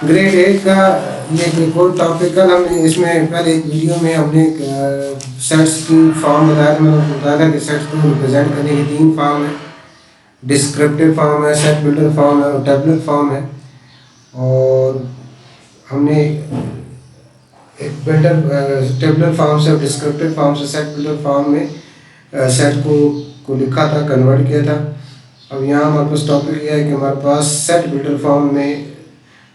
Grade 8 का ये एक और टॉपिक। कल हमने इसमें पहले एक वीडियो में हमने सेट्स की फॉर्म बताया था। मैंने बताया था कि सेट्स को रिप्रेजेंट करने के 3 फॉर्म है। डिस्क्रिप्टिव फॉर्म है, सेट बिल्डर फॉर्म है और टेबुलर फॉर्म है। और हमने एक बिल्डर टेबुलर फॉर्म से और डिस्क्रिप्टिव फॉर्म से सेट बिल्डर फॉर्म में सेट को लिखा था, कन्वर्ट किया था। अब यहाँ हमारे पास टॉपिक यह है कि हमारे पास सेट बिल्डर फॉर्म में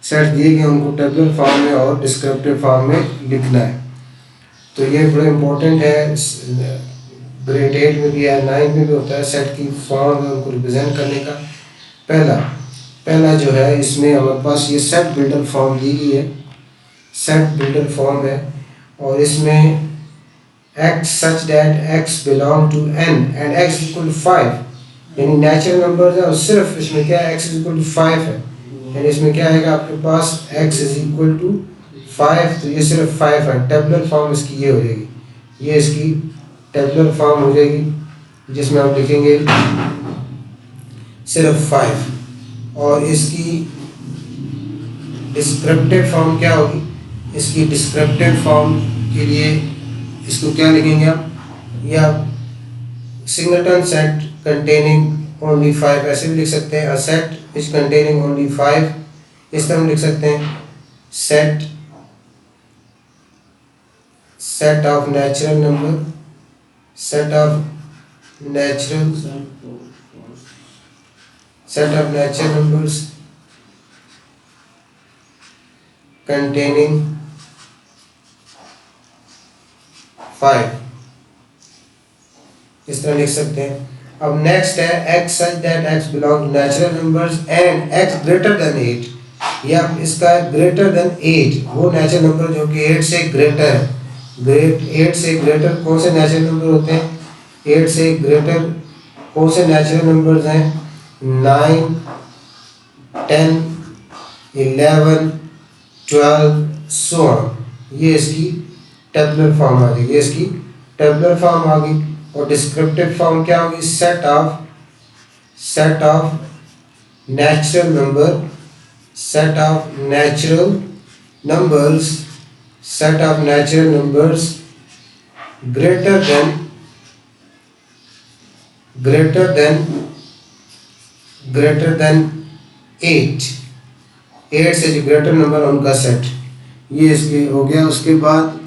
सेट दिए गए, उनको टेबुलर फॉर्म में और डिस्क्रिप्टिव फॉर्म में लिखना है। तो ये बड़ा इम्पोर्टेंट है। ग्रेड 8 में भी है, 9 में भी होता है। सेट की फॉर्म है, उनको रिप्रेजेंट करने का पहला जो है, इसमें हमारे पास ये सेट बिल्डर फॉर्म दी गई है। सेट बिल्डर फॉर्म है और इसमें x such that x belong to N and x equal to 5, यानी नेचुरल नंबर्स है और सिर्फ इसमें क्या है, एक्स इक्वल टू 5 है। यानी इसमें क्या आएगा आपके पास, x इज इक्वल टू 5, तो ये सिर्फ 5 है। टेबुलर फॉर्म इसकी ये हो जाएगी, ये इसकी टेबुलर फॉर्म हो जाएगी, जिसमें आप लिखेंगे सिर्फ 5। और इसकी डिस्क्रिप्टिव फॉर्म क्या होगी, इसकी डिस्क्रिप्टिव फॉर्म के लिए इसको क्या लिखेंगे आप, या सिंगलटन सेट कंटेनिंग ओनली 5 ऐसे भी लिख सकते हैं। A set is containing only 5, इस तरह हम लिख सकते हैं। Set of natural number, set of natural numbers containing 5, इस तरह लिख सकते हैं। अब नेक्स्ट है x such that x belong to natural numbers and x greater than 8, या इसका ग्रेटर देन 8 वो नेचुरल नंबर जो कि 8 से ग्रेटर है। 8 से ग्रेटर कौन से नेचुरल नंबर होते हैं, 8 से ग्रेटर कौन से नेचुरल नंबर्स हैं, 9, 10, 11, 12 सो ऑन। ये इसकी टेबुलर फॉर्म आ गई, ये इसकी टेबुलर फॉर्म आ गई। और डिस्क्रिप्टिव फॉर्म क्या होगी, set of natural number, set of natural numbers greater than 8 से जो ग्रेटर नंबर उनका सेट, ये इसके हो गया। उसके बाद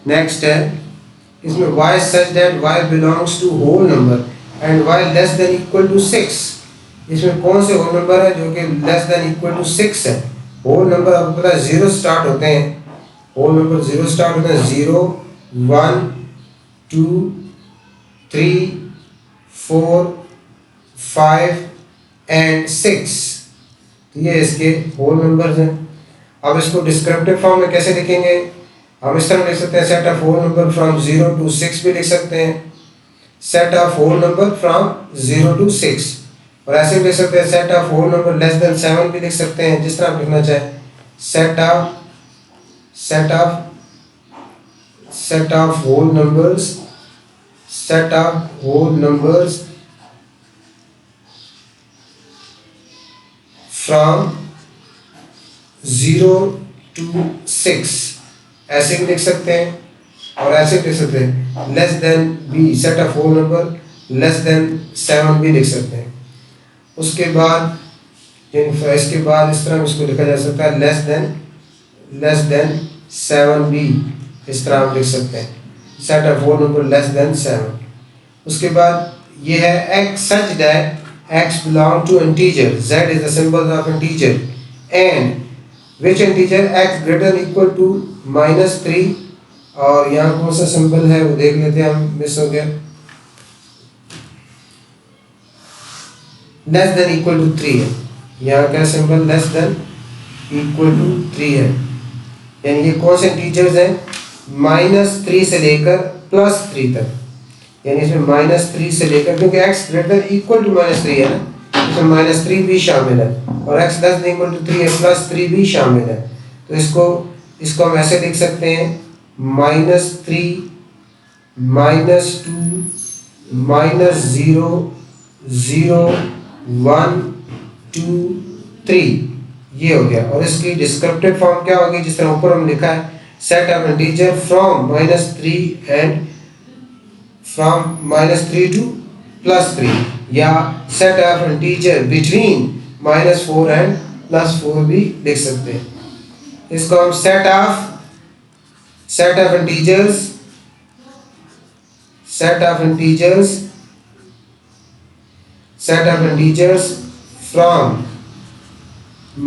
नेक्स्ट है इसमें y such that y belongs to whole number and y less than equal to 6। इसमें कौन से होल नंबर है जो कि लेस देन इक्वल टू 6 है। होल नंबर आपको पता है 0 स्टार्ट होते हैं, होल नंबर 0 स्टार्ट होते हैं, 0, 1, 2, 3, 4, 5 एंड 6, ये इसके होल नंबर्स हैं। अब इसको डिस्क्रिप्टिव फॉर्म में कैसे लिखेंगे, हम इस तरह लिख सकते हैं, set of whole number from 0 to 6 भी लिख सकते हैं, set of whole number from 0 to 6, और ऐसे भी लिख सकते हैं set of whole number less than 7 भी लिख सकते हैं, जिस तरह आप लिखना चाहें। Set of whole numbers from 0 to 6 ऐसे भी लिख सकते हैं, और ऐसे लिख सकते हैं less than B, set of whole number less than 7 भी लिख सकते हैं। उसके बाद इसके बाद इस तरह इसको लिखा जा सकता है लेस देन 7 भी, इस तरह आप लिख सकते हैं, set of whole number less than 7। उसके बाद ये है x such that x belong to integer, z is the symbol of integer and which integer x greater than equal to -3, और यहाँ कौन सा सिंबल है वो देख लेते हैं, हम मिस हो गया, लेस देन इक्वल टू 3 है। यहाँ का symbol less than equal to 3 है, यानी ये कौन से इंटीजर्स हैं, -3 से लेकर +3 तक, यानी इसमें -3 से लेकर, क्योंकि x ग्रेटर इक्वल टू -3 है ना, इसमें -3 भी शामिल है, और x less than equal to 3 है, +3 भी शामिल है। तो इसको हम ऐसे लिख सकते हैं, -3, -2, -0, 0, 1, 2, 3, ये हो गया। और इसकी डिस्क्रिप्टिव फॉर्म क्या होगी, जिस तरह ऊपर हम लिखा है, set of integer from -3 and from -3 to +3, या set of integer between -4 and +4 भी लिख सकते हैं। इसको हम set of integers from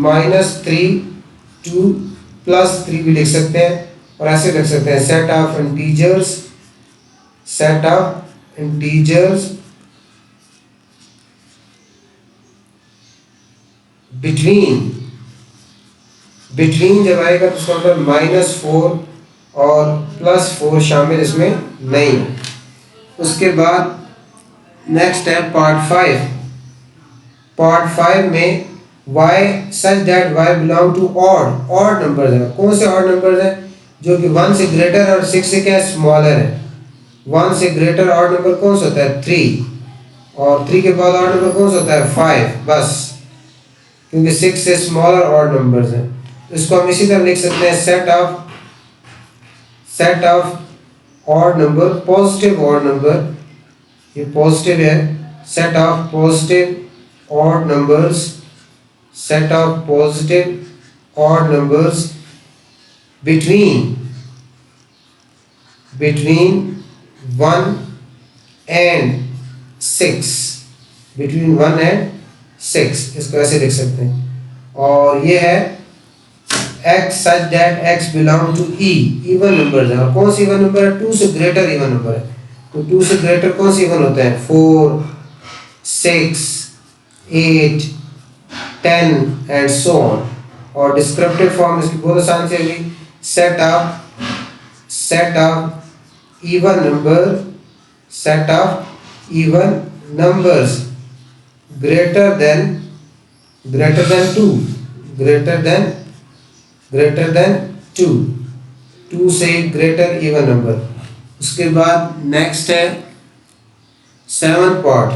-3 to +3 भी लिख सकते हैं, और ऐसे लिख सकते हैं सेट ऑफ इंटीजर्स बिटवीन जब आएगा तो उसका मतलब -4 और +4 शामिल इसमें नहीं है। उसके बाद नेक्स्ट है पार्ट 5 में y such that y belong to odd numbers है। कौन से odd numbers हैं, जो कि 1 से ग्रेटर और 6 से क्या स्मॉलर है। 1 से ग्रेटर odd नंबर कौन सा होता है, 3, और 3 के बाद odd नंबर कौन सा होता है, 5, बस, क्योंकि 6 से स्मॉलर odd numbers हैं। इसको हम इसी तरह लिख सकते हैं set of odd number, positive odd number, ये पॉजिटिव है, set of positive odd numbers between 1 and 6, इसको ऐसे लिख सकते हैं। और ये है x such that x belong to even numbers है। और कौन सी इवन नंबर है, 2 से ग्रेटर इवन नंबर है। तो 2 से ग्रेटर कौन से इवन होते हैं, 4, 6, 8, 10 एंड सो ऑन। और डिस्क्रिप्टिव फॉर्म इसकी बहुत आसान से होगी, set of even numbers greater than 2 से ग्रेटर इवन नंबर। उसके बाद नेक्स्ट है 7th पार्ट।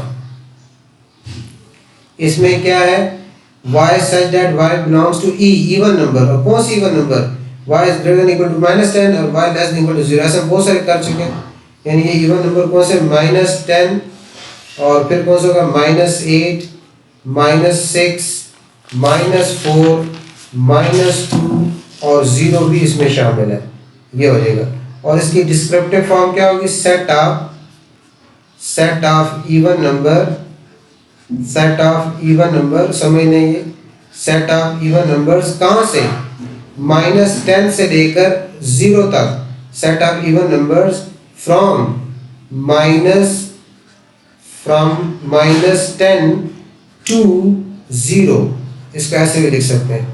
इसमें क्या है, y such that y belongs to even number. और कौन सी even number, y is greater than equal to -10 और y less than equal to 0। ऐसे बहुत सारे कर चुके हैं, यानी ये इवन नंबर कौन से, -10, और फिर कौन सा होगा, -8, -6, -4, -2 और 0 भी इसमें शामिल है, ये हो जाएगा। और इसकी डिस्क्रिप्टिव फॉर्म क्या होगी, सेट ऑफ इवन नंबर, समझ नहीं है, सेट ऑफ इवन नंबर्स कहाँ से, -10 से लेकर 0 तक, set of even numbers from -10 to 0, इसको ऐसे भी लिख सकते हैं।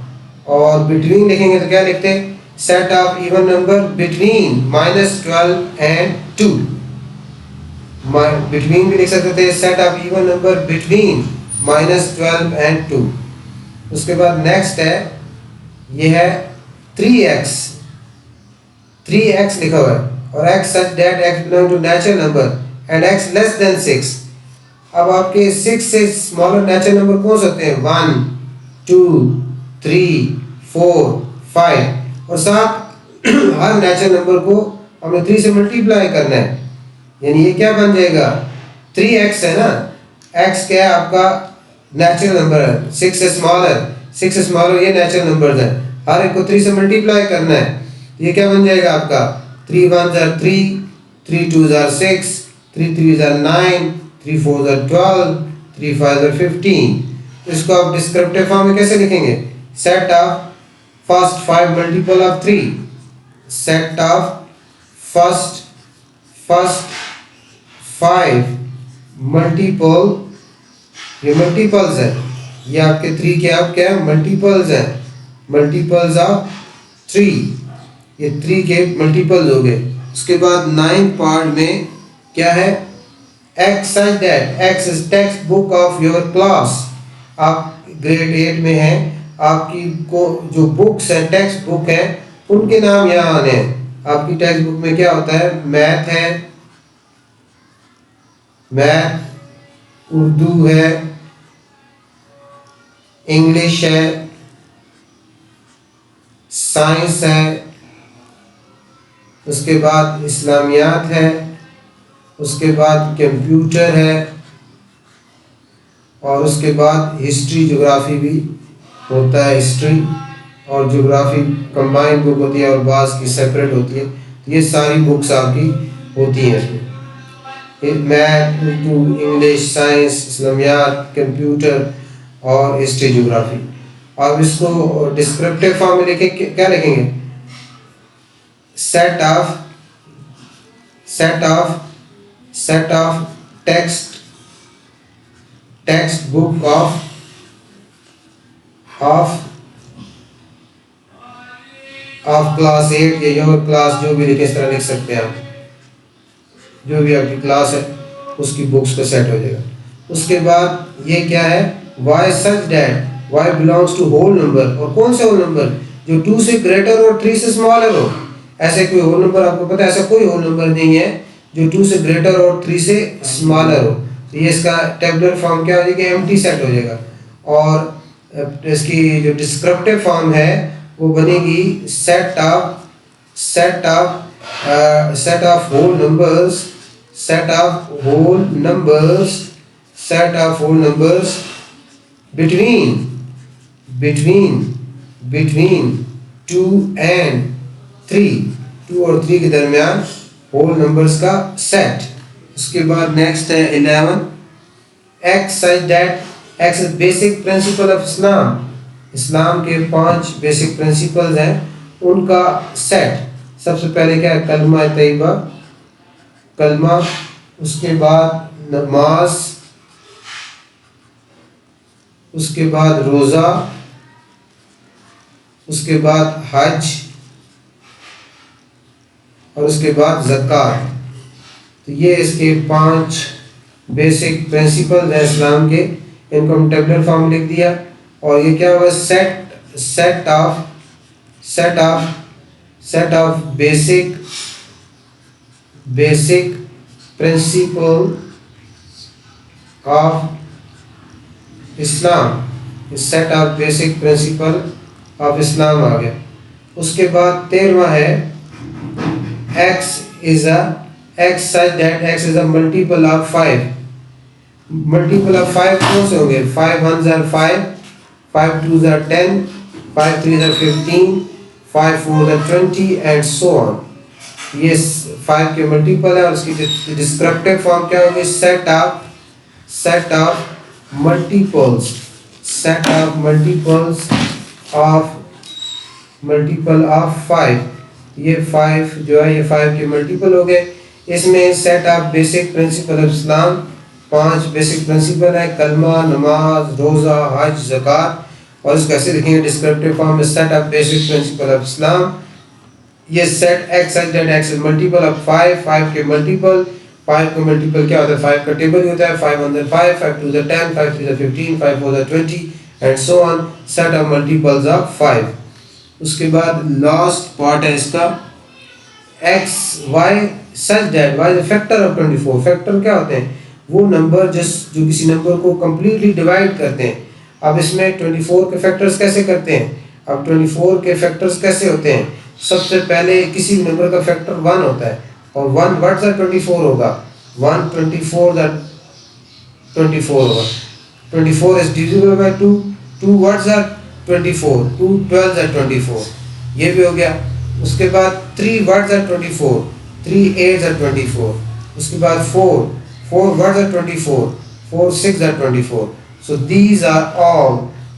और बिटवीन लिखेंगे तो क्या लिखते हैं, set of even number between -12 and 2, between भी लिख सकते हैं, set of even number between -12 and 2। उसके बाद नेक्स्ट है, ये है 3x लिखा हुआ है, और x such that x belong to natural number and x less then 6। अब आपके 6 से स्मॉलर नेचुरल नंबर कौन से होते हैं, 1, 2, 3, 4, 5, और साथ हर नेचुरल नंबर को हमें 3 से मल्टीप्लाई करना है, यानी ये क्या बन जाएगा, 3x है ना, x क्या है आपका नेचुरल नंबर है, 6 से स्मॉलर ये नेचुरल नंबर्स हैं, हर एक को 3 से मल्टीप्लाई करना है, ये क्या बन जाएगा आपका, 3 1s are 3, 3 2s are 6, 3 3s are 9, 3 4s are 12, 3 5s are 15। इसको आप डिस्क्रिप्टिव फॉर्म में कैसे लिखेंगे, set of first 5 multiple of 3, set of first 5 multiple, ये मल्टीपल्स है, ये आपके 3 के आप क्या मल्टीपल्स हैं, मल्टीपल्स ऑफ 3, ये 3 के मल्टीपल्स हो गए। उसके बाद 9th पार्ट में क्या है, x such that x is text book of your class. आप ग्रेड 8 में हैं, आपकी को जो बुक्स हैं, टेक्स्ट बुक है, उनके नाम यहाँ आने हैं। आपकी टेक्स्ट बुक में क्या होता है, मैथ है, उर्दू है, इंग्लिश है, साइंस है, उसके बाद इस्लामियात है, उसके बाद कंप्यूटर है, और उसके बाद हिस्ट्री जोग्राफ़ी भी होता है। हिस्ट्री और जोग्राफ़ी कंबाइंड बुक होती है और बाज़ की सेपरेट होती है। तो ये सारी बुक्स आपकी होती हैं इसमें, math, Urdu, English, science, Islamiyat, computer और हिस्ट्री जोग्राफ़ी। अब इसको डिस्क्रिप्टिव फॉर्म में लिखे क्या लिखेंगे? Set of text book of class 8 या योर क्लास, जो भी लिखे इस तरह लिख सकते हैं आप, जो भी आपकी क्लास है उसकी बुक्स का सेट हो जाएगा। उसके बाद ये क्या है? Y such that y belongs to whole number, और कौन से होल नंबर? जो 2 से ग्रेटर और 3 से स्मॉलर हो। ऐसे कोई होल नंबर आपको पता है? ऐसा कोई होल नंबर नहीं है जो 2 से ग्रेटर और 3 से स्मॉलर हो। तो ये इसका टेबुलर फॉर्म क्या हो जाएगा? एम्प्टी सेट हो जाएगा। और इसकी जो डिस्क्रिप्टिव फॉर्म है वो बनेगी set of whole numbers between 2 and 3, 2 और 3 के दरमियान होल नंबर्स का सेट। उसके बाद नेक्स्ट है 11, x such that x is basic principle of Islam. Islam के 5 बेसिक प्रिंसिपल्स हैं, उनका सेट। सबसे पहले क्या है? कलमा तैयबा, कलमा, उसके बाद नमाज, उसके बाद रोज़ा, उसके बाद हज, और उसके बाद ज़कात। तो ये इसके 5 बेसिक प्रिंसिपल हैं इस्लाम के, इनको हम टेबुलर फॉर्म लिख दिया। और ये क्या हुआ? Set of basic principle of Islam. Set of basic principle of Islam आ गया। उसके बाद 13वां है x such that x is a multiple of 5। Multiple of 5 कौन से होंगे? 5 1s are 5, 5 2s are 10, 5 3s are 15, 5 4s are 20 and so on। ये 5 के मल्टीपल है। और उसकी डिस्क्रिप्टिव फॉर्म क्या होगी? Set of multiple of 5। ये 5 जो है ये 5 के मल्टीपल हो गए। इसमें set of basic principle of Islam, 5 basic principle है, कलमा, नमाज, रोज़ा, हज, ज़कात। और इसको ऐसे लिखेंगे डिस्क्रिप्टिव फॉर्म में, set of basic principle of Islam. ये set x such that x is multiple of 5, 5 के मल्टीपल। 5 का मल्टीपल क्या होता है? 5 का टेबल ही होता है। 5 1s are 5, 5 2s are 10, 5 3s are 15, 5 4s are 20 and so on। Set of multiples of 5। उसके बाद लास्ट पार्ट है इसका, x y such that y is factor of 24। Factor क्या होते हैं? वो नंबर जो किसी नंबर को कंप्लीटली डिवाइड करते हैं। अब इसमें 24 के फैक्टर्स कैसे करते हैं? अब 24 के फैक्टर्स कैसे होते हैं? सबसे पहले किसी नंबर का फैक्टर 1 होता है, और 1 व्हाट्स आर 24 होगा? 1 24 दैट 24 होगा। 24 is divisible by 2, 2 what's are 24, 2 12s are 24, ये भी हो गया। उसके बाद 3 व्हाट्स आर 24, 3 8s are 24। उसके बाद 4 what's are 24, 4 6s are 24। So these are all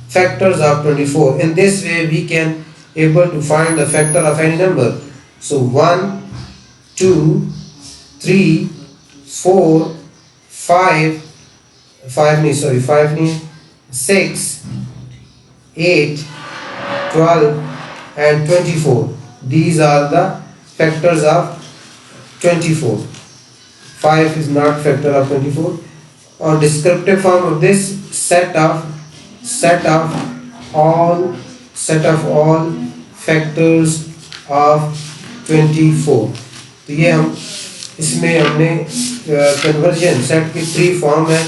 factors of 24. In this way we can able to find the factor of any number. So 1 2 3 4 5 नहीं 6 8 12 and 24. These are the factors of 24. 5 is not factor of 24. Or descriptive form of this, set of all factors of 24. तो ये हम इसमें हमने conversion set की 3 form है,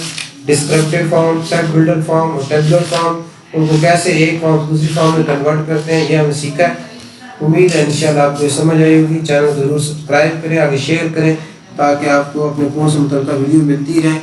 descriptive form, set builder form और tabular form. उनको कैसे एक फॉर्म दूसरी फॉर्म में कन्वर्ट करते हैं ये हमने सीखा है। उम्मीद है इंशाल्लाह आपको समझ आई होगी। चैनल ज़रूर सब्सक्राइब करें, आगे शेयर करें ताकि आपको अपने कोर्स मुतल्लिक़ वीडियो मिलती रहे।